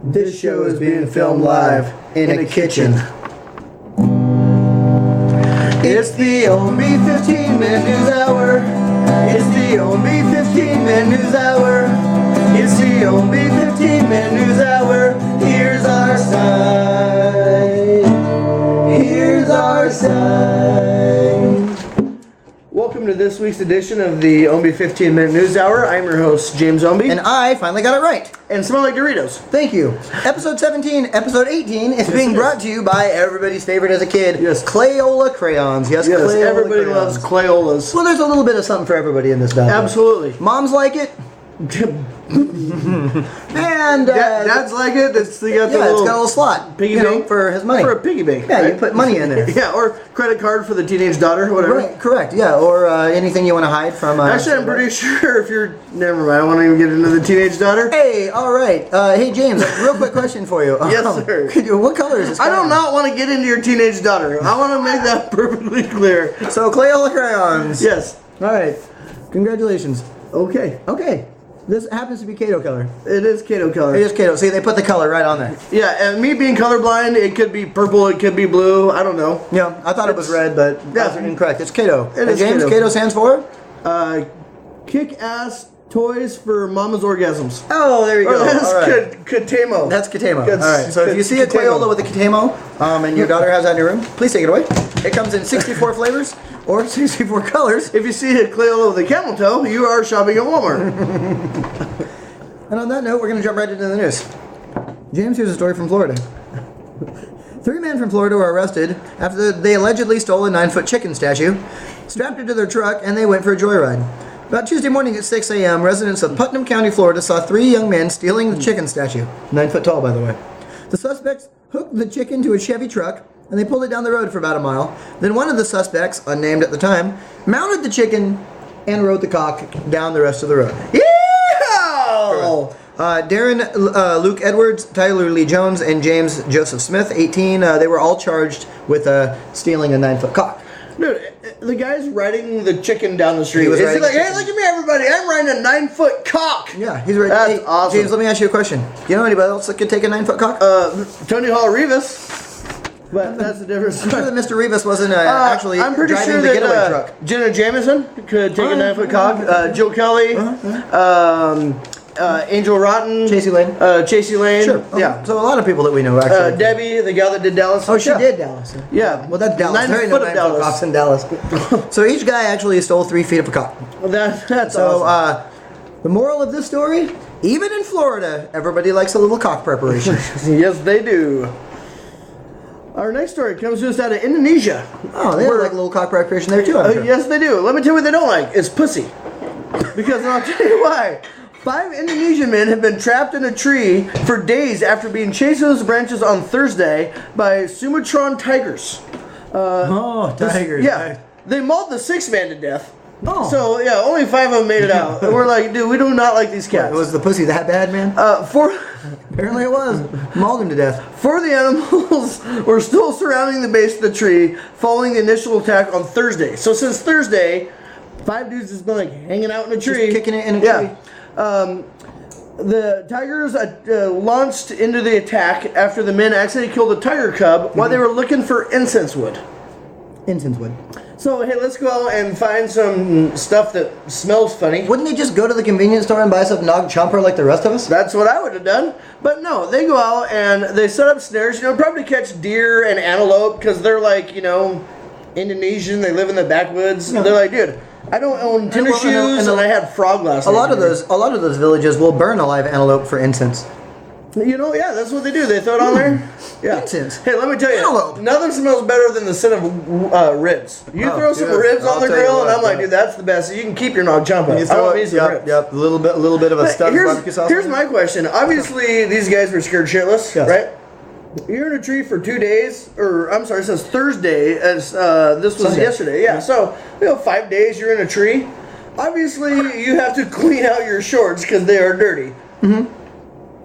This show is being filmed live in a kitchen. It's the Ownbey 15-minute news hour. It's the Ownbey 15-minute news hour. It's the Ownbey 15-minute news hour. Here's our sign. Here's our sign. Welcome to this week's edition of the Ownbey 15-minute news hour. I'm your host, James Ownbey. And I finally got it right. And smell like Doritos. Thank you. Episode 17, episode 18 is being brought to you by everybody's favorite as a kid. Yes. Crayola crayons. Yes, Yes, Crayola everybody crayons. loves Crayolas. Well, there's a little bit of something for everybody in this diet. Absolutely. Moms like it. And Dad's like it. It's got the it's little got a little slot piggy bank for his money. For a piggy bank. Yeah, right? you put money in there. Yeah, or credit card for the teenage daughter, whatever. Right, correct. Yeah, or anything you want to hide from. Actually, I'm pretty sure if you're... Never mind, I won't even get into the teenage daughter. Hey, all right. Hey, James, real quick question for you. Yes, sir. What color is this? I do not want to get into your teenage daughter. I want to make that perfectly clear. So, Crayola crayons. Yes. All right. Congratulations. Okay. Okay. This happens to be Kato color. It is Kato color. It is Kato. See, they put the color right on there. Yeah, and me being colorblind, it could be purple, it could be blue. I don't know. Yeah, I thought it was red, but that's incorrect. It's Kato. It is James, Kato. Kato stands for? Kick-ass toys for mama's orgasms. Oh, there you go. That's All right. Katamo. That's Katamo. That's All right. So if you see a Katamo. Crayola with a Katamo, and your daughter has that in your room, please take it away. It comes in 64 flavors or 64 colors. If you see a Crayola with a camel toe, you are shopping at Walmart. And on that note, we're going to jump right into the news. James, here's a story from Florida. 3 men from Florida were arrested after they allegedly stole a 9-foot chicken statue, strapped it to their truck, and they went for a joyride. About Tuesday morning at 6 a.m., residents of Putnam County, Florida saw 3 young men stealing the chicken statue. 9 foot tall, by the way. The suspects hooked the chicken to a Chevy truck, and they pulled it down the road for about a mile. Then one of the suspects, unnamed at the time, mounted the chicken and rode the cock down the rest of the road. Darren Luke Edwards, Tyler Lee Jones, and James Joseph Smith, 18, they were all charged with stealing a 9-foot cock. Dude, the guy's riding the chicken down the street. He was Is he riding like, the hey, chicken. look at me, everybody, I'm riding a 9-foot cock. Yeah, he's right. That's hey, awesome. James, let me ask you a question. Do you know anybody else that could take a 9-foot cock? Tony Hall Rivas. But that's the difference. I'm sure that Mr. Rivas wasn't actually I'm pretty driving sure the getaway that truck. Jenna Jameson could take a 9-foot cock. Joe Kelly, Angel Rotten, Chasey Lane. Chasey Lane. Sure. Okay. Yeah. So a lot of people that we know actually. Debbie, the gal that did Dallas. Oh, she Yeah. did Dallas. Yeah. Well, that's Dallas. 9 There ain't foot no of 9-foot Dallas. cocks in Dallas. So each guy actually stole 3 feet of a cock. Well, that's So awesome. the moral of this story, even in Florida, everybody likes a little cock preparation. Yes, they do. Our next story comes to us out of Indonesia. Oh, they have like a little cock preparation there too, I'm sure. Yes, they do. Let me tell you what they don't like. It's pussy. Because I'll tell you why. 5 Indonesian men have been trapped in a tree for days after being chased through those branches on Thursday by Sumatran tigers. Tigers. Yeah. They mauled the 6th man to death. Oh. So, yeah, only 5 of them made it out. And we're like, dude, we do not like these cats. Was the pussy that bad, man? Apparently it was. Mauled him to death. 4 of the animals were still surrounding the base of the tree following the initial attack on Thursday. So since Thursday, 5 dudes has been like hanging out in a tree. Just kicking it in a tree. The tigers launched into the attack after the men accidentally killed a tiger cub while they were looking for incense wood. Incense wood. So, hey, let's go out and find some stuff that smells funny. Wouldn't they just go to the convenience store and buy some nog chomper like the rest of us? That's what I would have done. But no, they go out and they set up snares, probably catch deer and antelope because they're like, Indonesian. They live in the backwoods. Yeah. They're like, dude, I don't own tennis shoes and I had frog last night. A lot of those villages will burn a live antelope for incense. Yeah, that's what they do. They throw it on there. Yeah. Incense. Hey, let me tell you, Antelope. nothing smells better than the scent of ribs. You throw some ribs on the grill, and I'm like, dude, that's the best. You can keep your nog chompa. I don't need some ribs. Yep, a little bit of a stuffed barbecue sauce. Here's my question. Obviously, these guys were scared shitless, right? You're in a tree for 2 days, or I'm sorry, it says Thursday, as this was Sunday. yesterday. Yeah, so 5 days you're in a tree. Obviously, you have to clean out your shorts because they are dirty. Mm-hmm.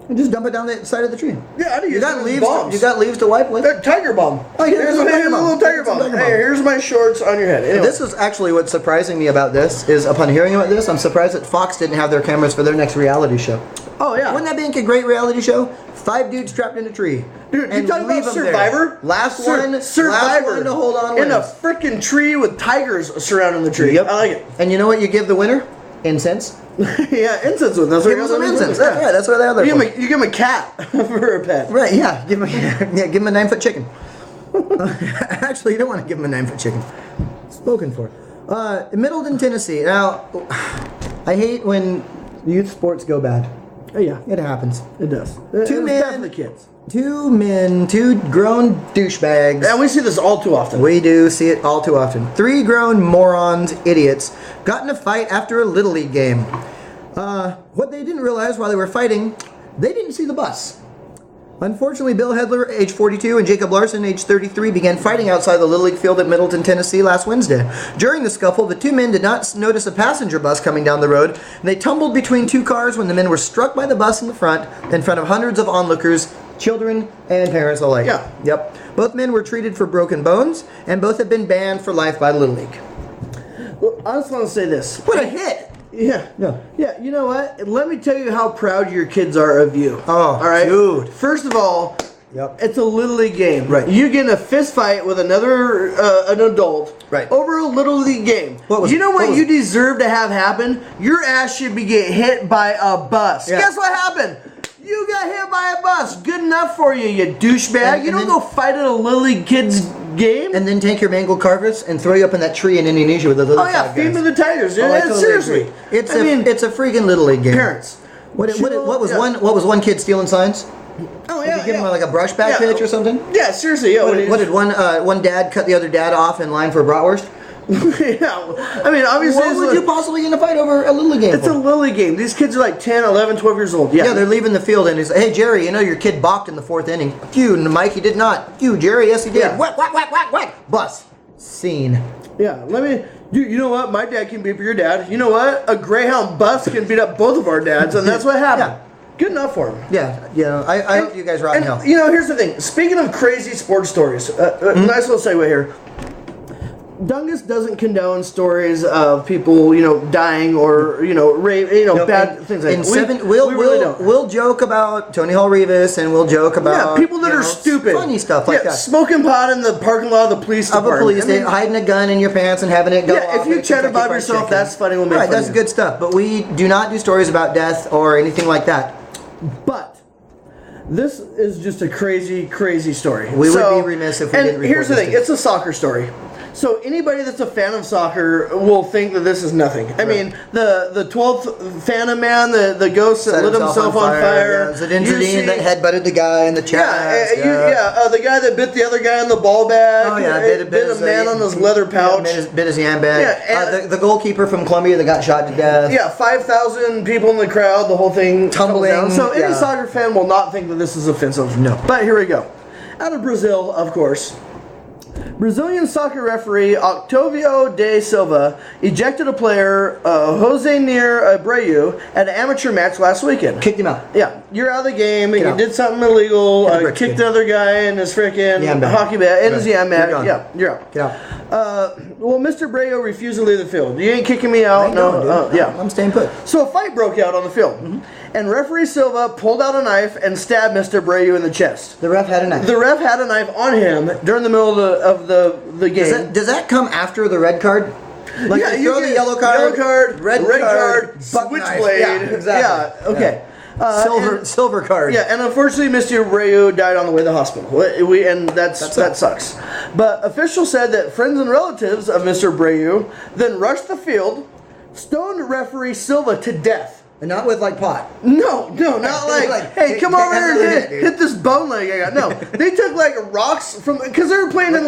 And just dump it down the side of the tree. Yeah, I do. You got leaves to wipe with. Tiger bomb. Oh, here's a little tiger bomb. Hey, here's my shorts on your head. Anyway. This is actually what's surprising me about this is upon hearing about this, I'm surprised that Fox didn't have their cameras for their next reality show. Oh, yeah. Wouldn't that be a great reality show? 5 dudes trapped in a tree. Dude, and you talking leave about them there. Survivor? Last Survivor. one to hold on In a wins. freaking tree with tigers surrounding the tree. Yep. I like it. And you know what you give the winner? Incense. Yeah, incense with. That's Give them some incense. That's right. That's what they're there for. You give him a cat for a pet. Right, yeah. Give him a 9-foot chicken. Actually, you don't want to give him a 9-foot chicken. Spoken for. Middleton, Tennessee. Now, I hate when youth sports go bad. Oh, yeah. It happens. It does. Two It's bad men, for the kids. 2 men, 2 grown douchebags. And we see this all too often. We do see it all too often. 3 grown morons, idiots, got in a fight after a Little League game. What they didn't realize while they were fighting, they didn't see the bus. Unfortunately, Bill Hedler, age 42, and Jacob Larson, age 33, began fighting outside the Little League field at Middleton, Tennessee last Wednesday. During the scuffle, the 2 men did not notice a passenger bus coming down the road, and they tumbled between 2 cars when the men were struck by the bus in front of hundreds of onlookers, children and parents alike. Yeah. Yep. Both men were treated for broken bones, and both have been banned for life by the Little League. Well, I just want to say this. What a hit! Yeah. Yeah. Yeah, you know what? Let me tell you how proud your kids are of you. Oh, all right? dude. First of all, Yep. it's a Little League game. Right. You get in a fist fight with another an adult Right. over a Little League game. You know what you deserve to have happen? Your ass should be get hit by a bus. Yeah. Guess what happened? You got hit by a bus. Good enough for you, you douchebag. And You don't then- go fight at a Little League kids game. And then take your mangled carcass and throw you up in that tree in Indonesia with those other Oh yeah, 5 feed guys. me the tigers. Oh, I Yeah, totally seriously. agree. It's a freaking Little League game. Parents. What was Yeah. one kid stealing signs? Oh Did yeah, you give him yeah. like a brush back Yeah. pitch or something? Yeah, seriously. Yeah. What did one dad cut the other dad off in line for a bratwurst? Yeah. I mean, obviously, What would you possibly get in a fight over a Little League game it's a for? Little League game. These kids are like 10, 11, 12 years old. Yeah. Yeah, they're leaving the field and he's like, hey Jerry, you know your kid balked in the 4th inning. Fuck you, Mike, he did not. Fuck you, Jerry, yes he did. Yeah. Whack, whack, whack, whack, whack. Bus. Scene. Yeah. You know what? My dad can beat up your dad. You know what? A Greyhound bus can beat up both of our dads, and that's what happened. Yeah. Good enough for him. Yeah, I hope you guys rot in hell. You know, here's the thing. Speaking of crazy sports stories, nice little segue here. Dungus doesn't condone stories of people, dying or rape, bad things like that. We'll joke about Tony Hall Revis and we'll joke about people that are stupid, funny stuff like that. Smoking pot in the parking lot of the police department. Hiding a gun in your pants and having it go off. Yeah, if you chat about yourself, that's funny. We'll make right, fun that's of you. good stuff. But we do not do stories about death or anything like that. But this is just a crazy, crazy story. We would be remiss if we didn't report here's the this thing: to you. it's a soccer story. So anybody that's a fan of soccer will think that this is nothing. I mean, the 12th Phantom Man, the ghost that lit himself on fire. Yeah, Zidane that headbutted the guy in the chest. The guy that bit the other guy in the ball bag. Oh yeah, bit a man on his leather pouch. Bit his yam bag. Yeah, the goalkeeper from Columbia that got shot to death. Yeah, 5,000 people in the crowd. The whole thing tumbling down. So any yeah. soccer fan will not think that this is offensive. No. But here we go. Out of Brazil, of course. Brazilian soccer referee Octavio de Silva ejected a player, Jose Nir Abreu, at an amateur match last weekend. Kicked him out. Yeah, you're out of the game. Get You out. did something illegal. Brick Kicked kid. the other guy in his freaking hockey bat. In his yam bag. You're gone. Yeah, you're out. Get out. Well, Mr. Abreu refused to leave the field. You ain't kicking me out. No. Yeah. I'm staying put. So a fight broke out on the field, and referee Silva pulled out a knife and stabbed Mr. Abreu in the chest. The ref had a knife. The ref had a knife on him during the middle of the game. Does that come after the red card? Like yeah, you throw the yellow card, red card, switchblade. Yeah, exactly. Yeah, okay. Silver card. Yeah, and unfortunately, Mr. Abreu died on the way to the hospital. And that sucks. But officials said that friends and relatives of Mr. Abreu then rushed the field, stoned referee Silva to death. And not with like pot. No, not like, hey, come over here and hit this bone leg I got. No, they took like rocks because they were playing in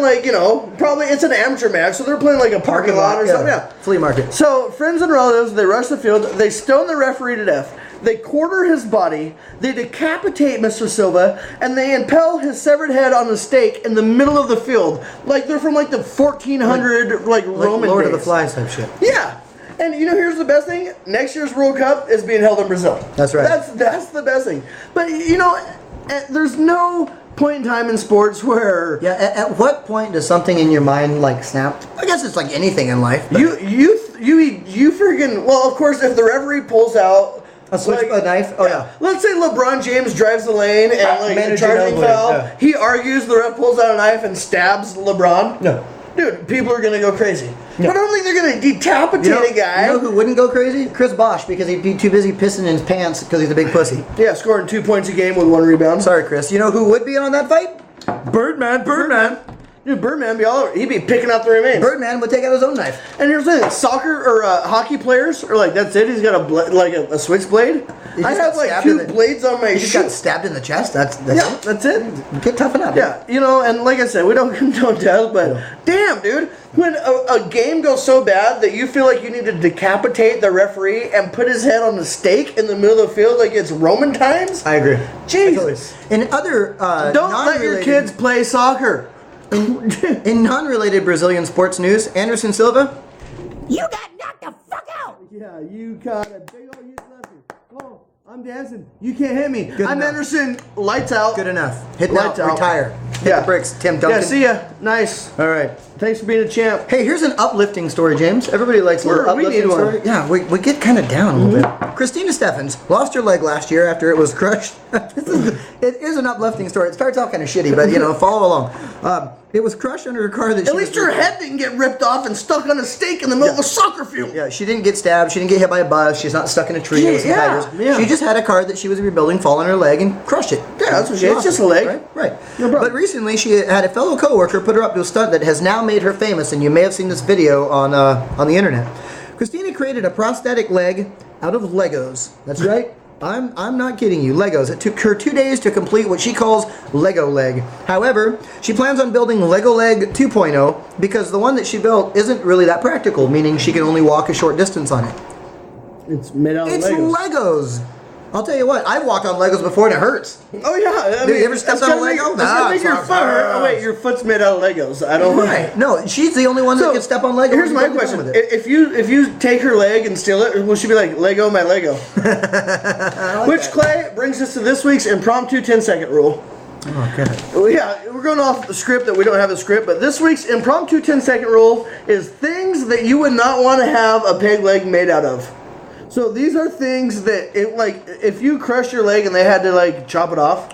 probably it's an amateur match, so they're playing like a parking lot or something. Yeah, flea market. So friends and relatives, they rush the field, they stone the referee to death. They quarter his body, they decapitate Mr. Silva, and they impale his severed head on a stake in the middle of the field, like they're from like the 1400 Roman Lord days. of the Flies type shit. Yeah. And here's the best thing. Next year's World Cup is being held in Brazil. That's right. That's the best thing. But there's no point in time in sports where At what point does something in your mind like snap? I guess it's like anything in life. But you freaking, well, of course, if the referee pulls out A knife? Oh, yeah. Let's say LeBron James drives the lane and like a charging foul. Yeah. He argues, the ref pulls out a knife and stabs LeBron. No. Dude, people are gonna go crazy. No. I don't think they're gonna decapitate a guy. You know who wouldn't go crazy? Chris Bosh, because he'd be too busy pissing in his pants because he's a big pussy. Yeah, scoring 2 points a game with 1 rebound. Sorry, Chris. You know who would be on that fight? Birdman. Dude, Birdman be all over. He'd be picking out the remains. Birdman would take out his own knife. And here's the thing: soccer or hockey players are like, that's it. He's got a switchblade. I have like 2 blades on my. You just got stabbed in the chest. That's it. That's it. Get toughened up. Yeah, you know, and like I said, we don't condone death, but damn, dude, when a game goes so bad that you feel like you need to decapitate the referee and put his head on a stake in the middle of the field like it's Roman times. I agree. Jesus. In other don't let your kids play soccer. In non-related Brazilian sports news, Anderson Silva, you got knocked the fuck out. Yeah, you got a big old huge lefty. Oh, I'm dancing. You can't hit me. I'm enough. Anderson. Lights out. Good enough. Hit Lights out. out. Retire. Hit the bricks, Tim Duncan. Yeah, see ya. Nice. All right. Thanks for being a champ. Hey, here's an uplifting story, James. Everybody likes a little uplifting need one. story. Yeah, we get kind of down a little bit. Christina Steffens lost her leg last year after it was crushed. It is an uplifting story. It starts off kind of shitty, but follow along. It was crushed under her car that At least her head didn't get ripped off and stuck on a stake in the middle of a soccer field. Yeah, she didn't get stabbed. She didn't get hit by a bus. She's not stuck in a tree with some tigers. Yeah. She just had a car that she was rebuilding fall on her leg and crushed it. Yeah, that's what she. It's just a leg. Right. No problem. But recently, she had a fellow coworker put her up to a stunt that has now made her famous, and you may have seen this video on the internet. Christina created a prosthetic leg out of Legos. That's right. I'm not kidding you. Legos. It took her 2 days to complete what she calls Lego leg. However, she plans on building Lego Leg 2.0 because the one that she built isn't really that practical, meaning she can only walk a short distance on it. It's made out of Legos. It's Legos. I'll tell you what, I've walked on Legos before and it hurts. Oh yeah, Dude, you ever stepped on a Lego? That's gonna make your foot hurt. Oh wait, your foot's made out of Legos. I don't. Right. No, she's the only one that can step on Lego. Here's my question: if you take her leg and steal it, will she be like Lego my Lego? Which Clay brings us to this week's impromptu 10-second rule. Oh, okay. Well, yeah, we're going off the script that we don't have a script, but this week's impromptu 10-second rule is things that you would not want to have a peg leg made out of. So these are things that, if you crush your leg and they had to chop it off,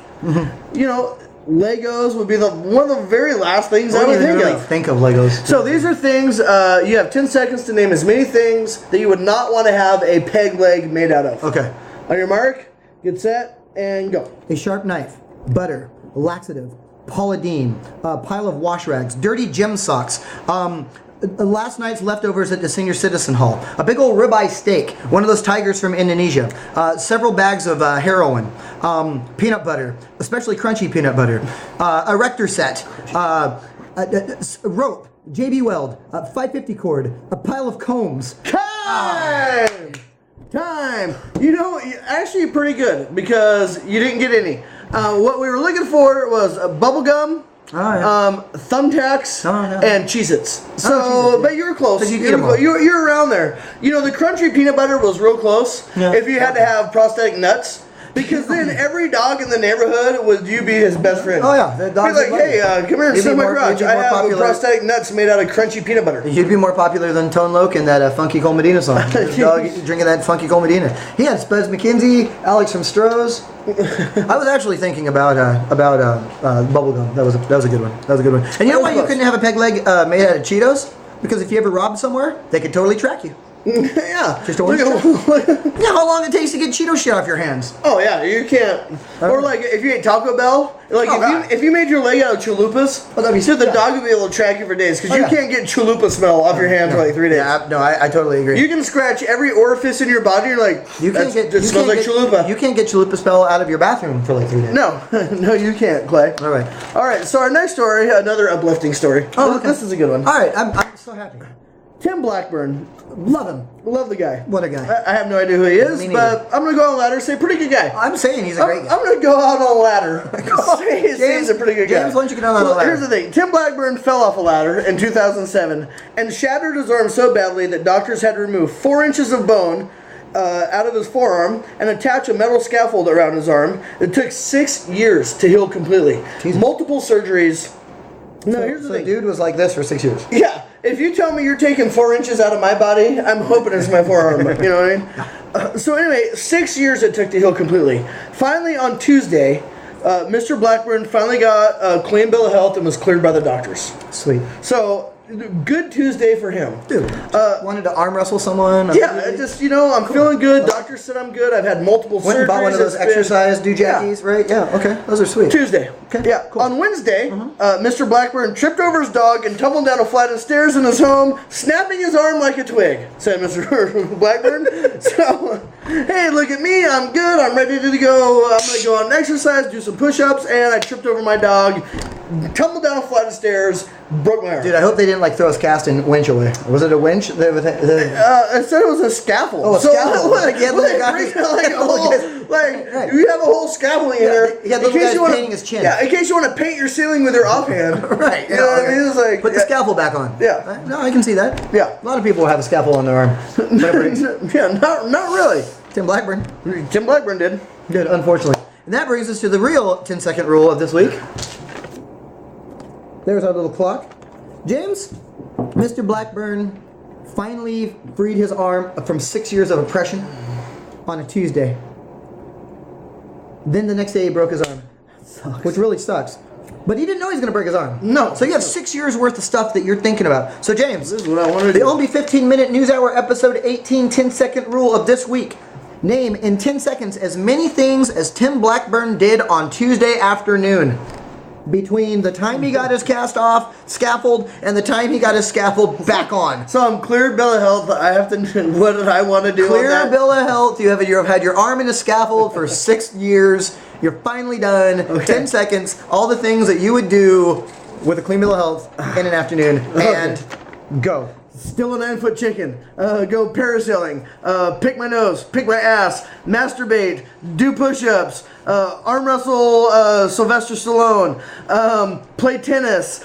Legos would be one of the very last things I would think of Legos. So these are things, you have 10 seconds to name as many things that you would not want to have a peg leg made out of. Okay. On your mark, get set, and go. A sharp knife, butter, laxative, Paula Deen, a pile of wash rags, dirty gym socks, last night's leftovers at the senior citizen hall, a big old ribeye steak, one of those tigers from Indonesia, several bags of heroin, peanut butter, especially crunchy peanut butter, a rector set, rope, JB Weld, 550 cord, a pile of combs. Time! Actually pretty good because you didn't get any. What we were looking for was bubble gum, thumbtacks, and Cheez-Its. But you were close. You're around there. The crunchy peanut butter was real close. Yeah. If you had to have prosthetic nuts. Because then every dog in the neighborhood would be his best friend. Oh yeah, the dogs. Be like, hey, come here and see my garage. I have prosthetic nuts made out of crunchy peanut butter. You'd be more popular than Tone Loc in that Funky Cole Medina song. The dog drinking that Funky Cole Medina. He had Spez McKenzie, Alex from Stroh's. I was actually thinking about bubblegum. That was a good one. That was a good one. And you know why you couldn't have a peg leg made out of Cheetos? Because if you ever robbed somewhere, they could totally track you. Yeah. Just orange. Yeah, how long it takes to get Cheeto shit off your hands? Oh yeah, you can't. Or if you ate Taco Bell, if you made your leg out of chalupas, the dog would be able to track you for days because you can't get chalupa smell off your hands for 3 days. Yeah, no, I totally agree. You can scratch every orifice in your body. You're like, it smells like chalupa. You can't get chalupa smell out of your bathroom for 3 days. No, no, you can't, Clay. All right. So our next story, another uplifting story. Oh, okay. This is a good one. All right, I'm so happy. Tim Blackburn. Love him. Love the guy. What a guy. I have no idea who he is, but I'm going to go on a ladder and say pretty good guy. I'm saying he's a great guy. I'm going to go out on a ladder and say he's a pretty good guy. James, why don't you get on a ladder? Here's the thing. Tim Blackburn fell off a ladder in 2007 and shattered his arm so badly that doctors had to remove 4 inches of bone out of his forearm and attach a metal scaffold around his arm. It took 6 years to heal completely. Jesus. Multiple surgeries. No, here's the thing. The dude was like this for 6 years. Yeah. if you tell me you're taking 4 inches out of my body, I'm hoping it's my forearm. You know what I mean? So anyway, 6 years it took to heal completely. Finally, on Tuesday, Mr. Blackburn finally got a clean bill of health and was cleared by the doctors. Sweet. So, good Tuesday for him. Dude, wanted to arm wrestle someone? Yeah, just, I'm feeling good. Doctor said I'm good. I've had multiple surgeries. Went and bought one of those exercise doohickeys, right? Yeah, okay. Those are sweet. Tuesday. Okay, Yeah. cool. On Wednesday, Mr. Blackburn tripped over his dog and tumbled down a flight of stairs in his home, snapping his arm like a twig, said Mr. Blackburn. So, hey, look at me. I'm good. I'm ready to go. I'm going to go on an exercise, do some push-ups, and I tripped over my dog, tumbled down a flight of stairs, broke my arm. Dude, I hope they didn't throw his cast and winch away. Was it a winch? It said it was a scaffold. Oh, a scaffold. You have a whole scaffolding in there. Yeah, the guy's painting his chin. Yeah, in case you want to paint your ceiling with your offhand. Right. You know what I mean? It's like, put the scaffold back on. Yeah. No, I can see that. Yeah. A lot of people have a scaffold on their arm. Yeah, not really. Tim Blackburn. Tim Blackburn did. Good, unfortunately. And that brings us to the real 10-second rule of this week. There's our little clock. James, Mr. Blackburn finally freed his arm from 6 years of oppression on a Tuesday. Then the next day he broke his arm. Sucks. Which really sucks. But he didn't know he was going to break his arm. No. So you have 6 years worth of stuff that you're thinking about. So James, This is what I wanted to the do. Ownbey 15-minute news hour episode 18 10-second rule of this week. Name in 10 seconds as many things as Tim Blackburn did on Tuesday afternoon. Between the time he got his cast off scaffold and the time he got his scaffold back on. So I'm cleared bill of health. I have to. What did I want to do? Clear on that? bill of health. You have had your arm in a scaffold for 6 years. You're finally done. Okay. 10 seconds. All the things that you would do with a clean bill of health in an afternoon. And go. Steal a 9-foot chicken. Go parasailing. Pick my nose. Pick my ass. Masturbate. Do push-ups. Arm wrestle Sylvester Stallone. Play tennis.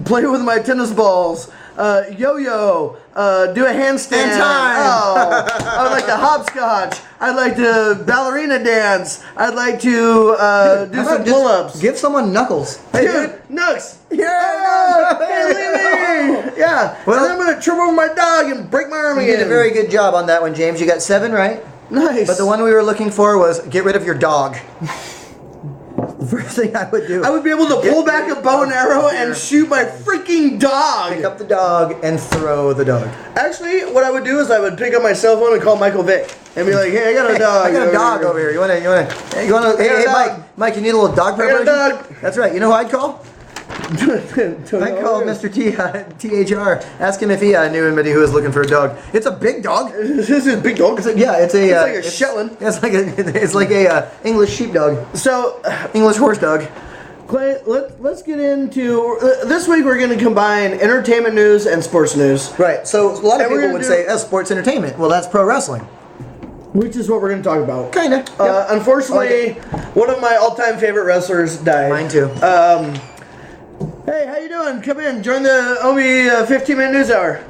Play with my tennis balls. Yo-yo. Do a handstand. And time. Oh, I would like to hopscotch. I'd like to ballerina dance. I'd like to do How some about just pull-ups. Give someone knuckles. Dude, Nux! Yeah! Hey, leave me! Yeah. Well- and I'm gonna trip over my dog and break my arm You again. did a very good job on that one, James. You got 7 right. Nice. But the one we were looking for was get rid of your dog. The first thing I would do. I would be able to pull back a bow and arrow and shoot my freaking dog. Pick up the dog and throw the dog. Actually, what I would do is I would pick up my cell phone and call Michael Vick and be like, "Hey, I got a dog. I got a dog over here. You wanna? Hey, dog. Mike, you need a little dog I got a preparation? dog." That's right. You know who I'd call? I'd call Mr. THR. Ask him if he knew anybody who was looking for a dog. It's a big dog. This is a big dog. It's like a Shetland. It's like a English sheepdog, So, English horse dog. Clay, let's get into this week. We're going to combine entertainment news and sports news, Right. So a lot of And we're people gonna would do- say, sports entertainment. Well, that's pro wrestling. which is what we're going to talk about. Kinda. Unfortunately, one of my all-time favorite wrestlers died. Mine too. Hey, how you doing? Come in. Join the Ownbey 15-minute news hour.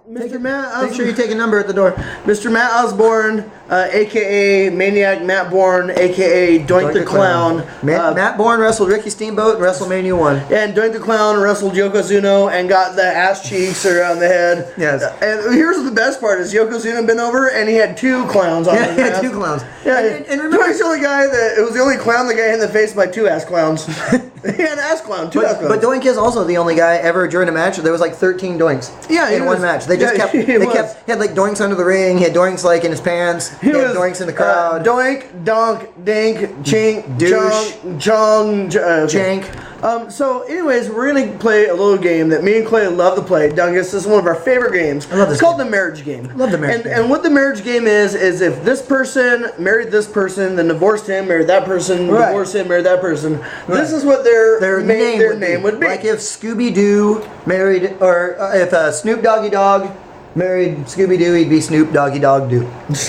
Mr. Matt, Make sure you take a number at the door. Mr. Matt Osborne, aka Maniac Matt Bourne, aka Doink the Clown. Matt Bourne wrestled Ricky Steamboat in WrestleMania 1. And Doink the Clown wrestled Yokozuna and got the ass cheeks around the head. Yes. And here's the best part is Yokozuna been over and he had 2 clowns on Yeah, his he had ass. 2 clowns. Yeah, and remember, Doink's the only guy it was the only clown that got hit in the face by 2 ass clowns. He had an ass clown, 2 ass clowns. but Doink is also the only guy ever during a match. There was like 13 Doinks in one match. They just kept. He had like Doinks under the ring. He had Doinks like in his pants. He had Doinks in the crowd. Doink, donk, dink, chink, Douche. chong, Jank. So, anyways, we're gonna play a little game that me and Clay love to play. Dungus, this is one of our favorite games. I love this It's called the marriage game. Love the marriage game. And what the marriage game is if this person married this person, then divorced him, married that person, divorced him, married that person. This is what their name would be. Like if Scooby-Doo married, or if Snoop Doggy Dog married Scooby-Doo, he'd be Snoop Doggy Dog Doo.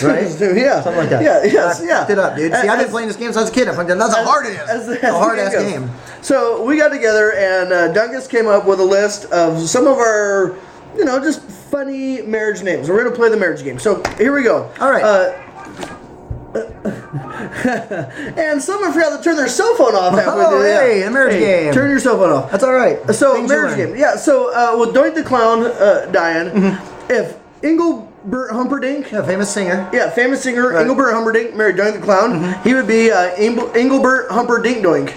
Right? Yeah. Something like that. Yeah, yes, yeah. Look it up, dude. See, I've been playing this game since I was a kid. I'm thinking, that's how hard it is. It's a hard-ass game. So we got together and Dungus came up with a list of some of our, just funny marriage names. We're going to play the marriage game. So here we go. All right. And someone forgot to turn their cell phone off halfway through. Hey, a marriage game. Turn your cell phone off. That's all right. So, Things you marriage learn. game. Yeah, so with Doink the Clown dying, if Engelbert Humperdinck, Famous singer. yeah, famous singer Right. Engelbert Humperdinck married Doink the Clown, he would be Engelbert Humperdinck Doink.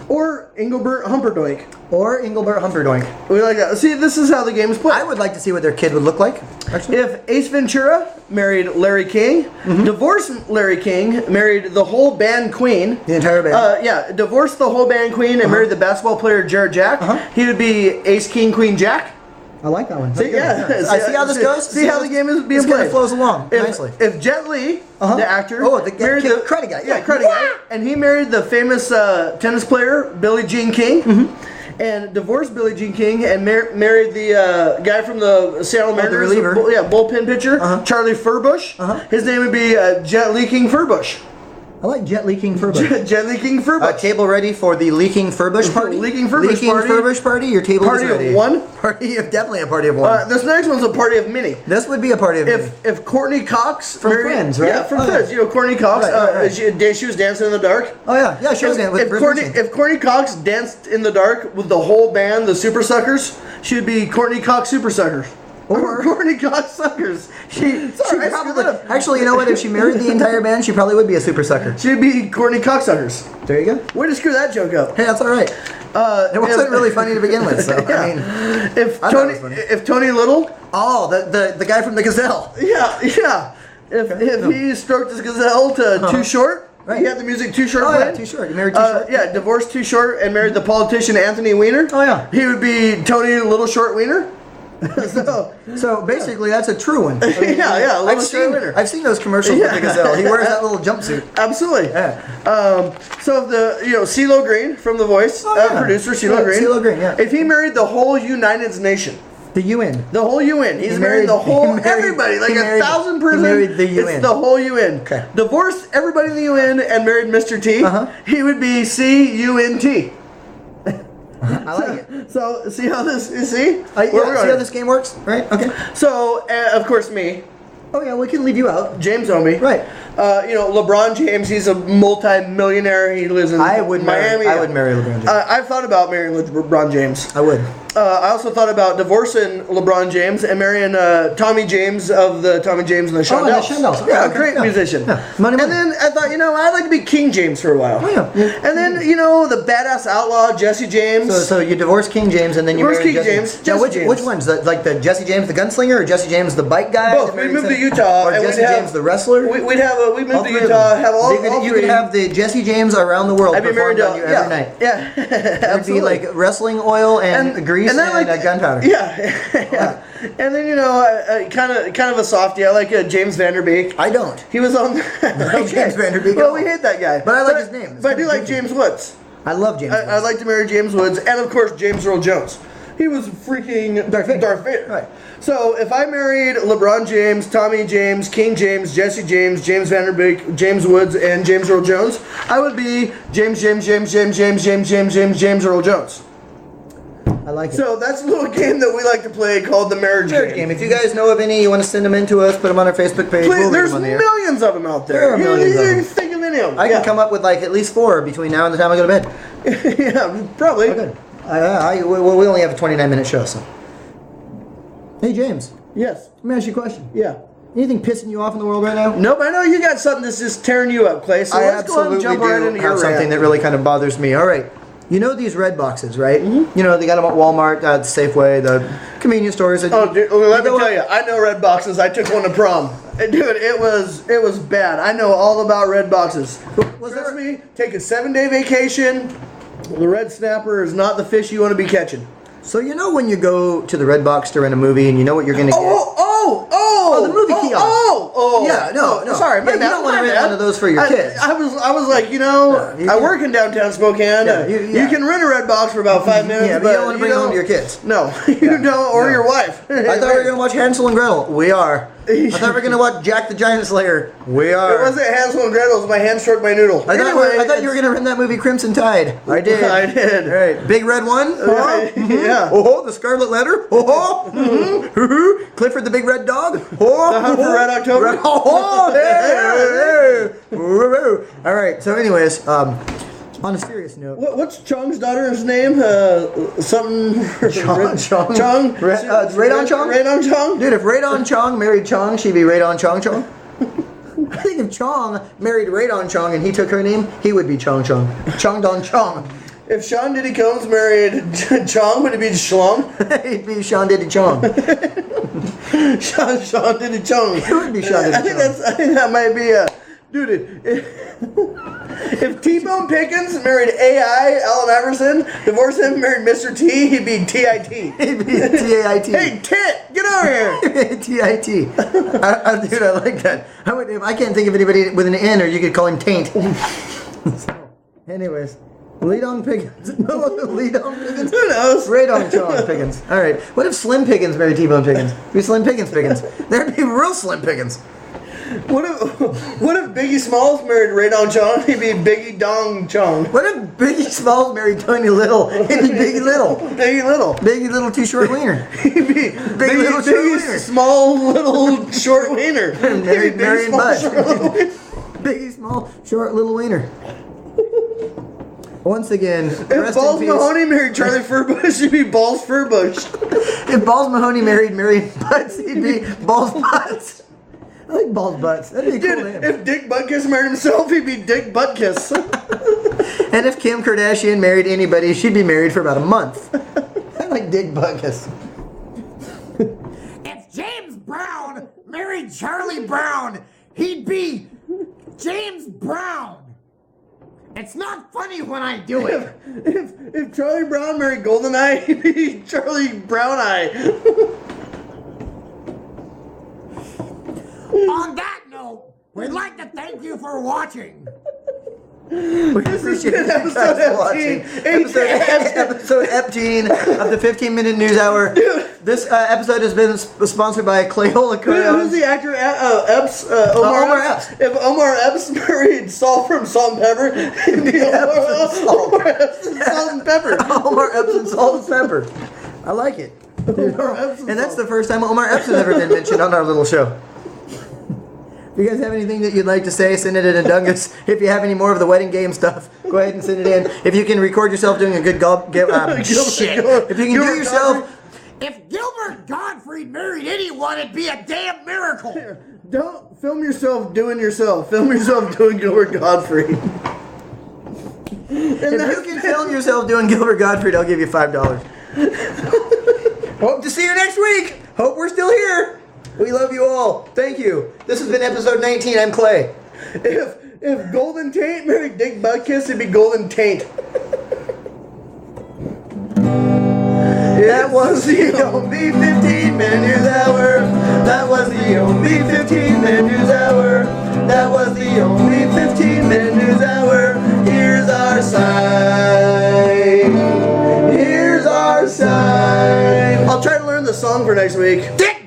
Or Engelbert Humperdoink. Or Engelbert Humperdinck. We like that. See, this is how the game is played. I would like to see what their kid would look like, actually. If Ace Ventura married Larry King, divorced Larry King, married the whole band Queen. The entire band. Yeah, divorced the whole band Queen and married the basketball player Jared Jack. He would be Ace King Queen Jack. I like that one. See, yeah. I see how this goes. See how the game is being This kind played. of flows along If, nicely. if Jet Li, the actor, married the credit guy. yeah, credit guy, and he married the famous tennis player Billie Jean King, and divorced Billie Jean King, and married the guy from the Seattle Mariners, reliever. Bullpen pitcher, Charlie Furbush. His name would be Jet Li King Furbush. I like Jet Leaking Furbush. Jet Li King Furbush. Table ready for the Leaking Furbush party? Leaking Furbush party. Furbush party? Your table Party is ready. of one? Party of, definitely a party of one. This next one's a party of many. This would be a party of many. If Courtney Cox From Friends, right? Yeah, from Oh, Friends. yeah. You know Courtney Cox. Right. She was dancing in the dark. Oh yeah, yeah, she was dancing with Bruce Springsteen. If Courtney Cox danced in the dark with the whole band, the Super Suckers, she would be Courtney Cox Super Suckers. Or Courtney Cox Suckers. She probably, actually, you know what? If she married the entire band, she probably would be a super sucker. She'd be Courtney Cox Suckers. There you go. Way to screw that joke up. Hey, that's all right. It wasn't really funny to begin with, so I mean, if I thought it was funny. Tony Little, oh, the guy from the Gazelle. yeah. If he stroked his gazelle to Too Short. Right. He had the music Too Short. Oh yeah, played. Too Short. You married Too Short. Yeah, divorced Too Short and married the politician Anthony Weiner. Oh yeah. He would be Tony Little Short Weiner. So basically, that's a true one. I mean, yeah, Little Short Weiner. I've seen those commercials with the Gazelle. He wears that little jumpsuit. Absolutely. Yeah. So if CeeLo Green from The Voice, producer CeeLo Green. CeeLo Green, yeah. If he married the whole United Nation. The UN. The whole UN. He's married the whole everybody, like 1,000 person. He married the UN. It's the whole UN. Okay. Divorced everybody in the UN and married Mr. T. He would be CUNT. I like it. So see how this see? See how this game works, right? Okay. So of course me, Oh yeah, we can leave you out. James Ownbey. Right. LeBron James. He's a multi-millionaire. He lives in Miami. I would marry LeBron James. I've thought about marrying LeBron James. I would. I also thought about divorcing LeBron James and marrying Tommy James of the Tommy James and the Shondells. The Shondells. Yeah, Okay, a great musician. Yeah. Money. And then I thought, I'd like to be King James for a while. Oh, yeah. And then, the badass outlaw Jesse James. So you divorced King James and then you married King Jesse James. Now, Jesse James. which ones? Like the Jesse James the gunslinger or Jesse James the bike guy? Both. We moved to Utah. Or and Jesse James the wrestler? We moved to Utah. Have all three. You could have the Jesse James around the world I'd be married performed on you every night. Yeah. It'd be like wrestling oil and grease and gunpowder. Yeah. And then kind of a softie. I like James Vanderbeek. I don't. He was on. James Vanderbeek. Well, we hate that guy, but I like his name. But I do like James Woods. I love James. I'd like to marry James Woods, and of course James Earl Jones. He was freaking Darth Vader. Right. So if I married LeBron James, Tommy James, King James, Jesse James, James Vanderbeek, James Woods, and James Earl Jones, I would be James Earl Jones. I like it. So that's a little game that we like to play called the marriage game. If you guys know of any, you want to send them in to us, put them on our Facebook page. Please, we'll there's them on the millions of them out there. There are millions of them. You can think of any of them. I can come up with like at least 4 between now and the time I go to bed. Yeah, probably. Okay. We only have a 29-minute show, so. Hey, James. Yes. Let me ask you a question. Yeah. Anything pissing you off in the world right now? Nope, I know you got something that's just tearing you up, Clay. So let's go ahead and jump right into your something that really kind of bothers me. All right. You know these red boxes, right? Mm-hmm. They got them at Walmart, Safeway, the convenience stores. Dude, let me tell you, I know red boxes. I took one to prom. Dude, it was bad. I know all about red boxes. Trust me, take a 7-day vacation. The red snapper is not the fish you want to be catching. So when you go to the red box store in a movie and you know what you're going to get? Oh, the movie kiosk. Yeah, no. Sorry, you don't want to rent one of those for your kids. I was like, I work in downtown Spokane. You can rent a red box for about 5 minutes. Yeah, but you don't want to bring it home to your kids. No, you don't, or your wife. I thought we were going to watch Hansel and Gretel. We are. I thought we were gonna watch Jack the Giant Slayer. We are. It wasn't Hansel and Gretel. It was My Hand Stroked My Noodle. I thought you were gonna rent that movie Crimson Tide. I did. I did. All right, Big Red One. Right. Yeah. Oh, the Scarlet Letter. Oh, Clifford the Big Red Dog. Oh, The Hunt for Red October. All right. So, anyways, on a serious note, What's Chong's daughter's name? Something. Chong. Chong. Radon Chong. Radon Chong. Dude, if Radon Chong married Chong, she'd be Radon Chong Chong. I think if Chong married Radon Chong and he took her name, he would be Chong Chong. Chong Don Chong. If Sean Diddy Combs married Chong, would it be Schlong? He'd be Sean Diddy Chong. Sean Diddy Chong. It would be Sean Diddy I think that might be a. Dude, if T-Bone Pickens married A.I. Allen Iverson, divorced him, married Mr. T, he'd be T.I.T. He'd be T-A-I-T. Hey, Tit, get over here. T-I-T. Dude, I like that. I can't think of anybody with an N, or you could call him Taint. So, anyways, lead on Pickens. No, lead on Pickens. Who knows? Radon Chong Pickens. All right. What if Slim Pickens married T-Bone Pickens? It'd be Slim Pickens Pickens. There'd be real Slim Pickens. What if Biggie Smalls married Radon Chong? He'd be Biggie Dong Chong. What if Biggie Smalls married Tony Little? He'd be Biggie Little. Biggie Little. Biggie Little Too Short Wiener. He'd be Big Little Short Biggie Wiener. Small Little Short Wiener. Married Marion Butt. Short Little Wiener. Biggie Small Short Little Wiener. Once again, If rest Balls in peace. Mahoney married Charlie Furbush, he'd be Balls Furbush. If Balls Mahoney married Marion Butts, he'd be Balls Butts. I like Balls Butts. That'd be a cool Dude, name. if Dick Butkiss married himself, he'd be Dick Buttkiss. And if Kim Kardashian married anybody, she'd be married for about a month. I like Dick Butkus. If James Brown married Charlie Brown, he'd be James Brown. It's not funny when I do it. If Charlie Brown married Goldeneye, he'd be Charlie Brown Eye. On that note, we'd like to thank you for watching. We This has appreciate been you guys episode watching. 18. Episode Epteen of the 15-minute news hour. This episode has been sponsored by Crayola Who's Crayons. the actor? Epps? Omar Omar Epps. Epps. If Omar Epps married Salt from Salt and Pepper, he'd be Omar Epps and Salt and Pepper. Omar Epps and Salt and Pepper. I like it. Omar Epps And that's the first time Omar Epps has ever been mentioned on our little show. If you guys have anything that you'd like to say, send it in Dungus. If you have any more of the wedding game stuff, go ahead and send it in. If you can record yourself doing a good shit. If you can do yourself... If Gilbert Gottfried married anyone, it'd be a damn miracle. Don't film yourself doing yourself. Film yourself doing Gilbert Gottfried. If you can film yourself doing Gilbert Gottfried, I'll give you $5. Hope to see you next week. Hope we're still here. We love you all. Thank you. This has been episode 19. I'm Clay. If Golden Taint married Dick Butkiss, it'd be Golden Taint. That was the Ownbey 15-minute news hour. That was the Ownbey 15-minute news hour. That was the Ownbey 15-minute news hour. Here's our sign. Here's our sign. I'll try to learn the song for next week. Dick